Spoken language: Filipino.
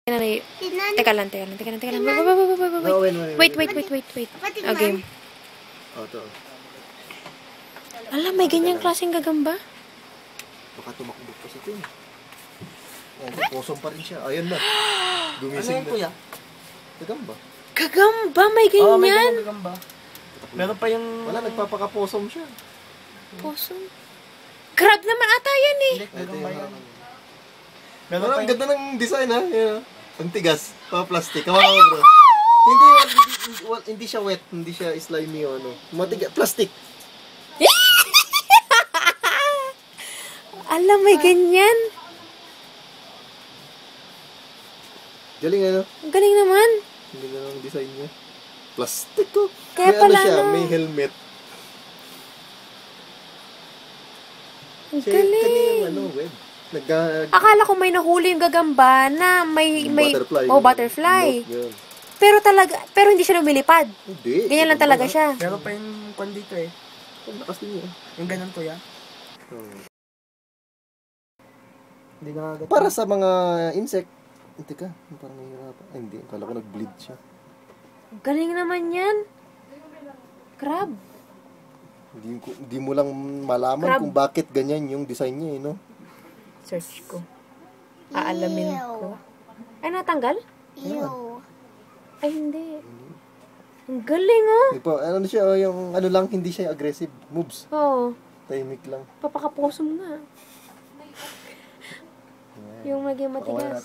Teka lang. Wait. Okay. Ito. Alam, may ganyang klaseng gagamba? Baka tumakbo pa sa ito. Posom pa rin siya. Ayun na. Gumising na. Kuya? Gagamba. Gagamba, may ganyan. Oo, may ganyang gagamba. Meron pa yung... Wala, nagpapaka-posom siya. Posom? Crab naman ata yan eh. Hindi, gagamba yan. Meron ang ganda ng design ha. Yeah. Ang tigas. Pa-plastic. Kawawa bro. Hindi siya wet. Hindi siya slimy o ano. Matigas. Plastic. Alam, may ganyan. Galing ano? Galing naman. Ang ganda ng design niya. Plastic ko. Kaya may pala ano siya, no. may helmet. Ang galing. Kanina yung ano, web. Akala ko may nahuli yung gagamba na may Butterfly. Butterfly. Yun. Pero hindi siya lumilipad. Hindi. Ganyan lang talaga siya. Meron pa yung kwan dito eh. Ang lakas din yun. Yung ganun kuya. Hindi na Para sa mga insect. Teka, parang nahihirapan. Ay, hindi. Akala ko nag-bleed siya. Galing naman yan. Crab. Hindi mo lang malaman Crab. kung bakit ganyan yung design niya, no? Search ko. Aalamin ko. Ay, natanggal? Ew. Ay, hindi. Ang galing, oh. Ano siya, yung ano lang, hindi siya aggressive moves. Oo. Tahimik lang. Papakaposom nga. Yung maging matigas.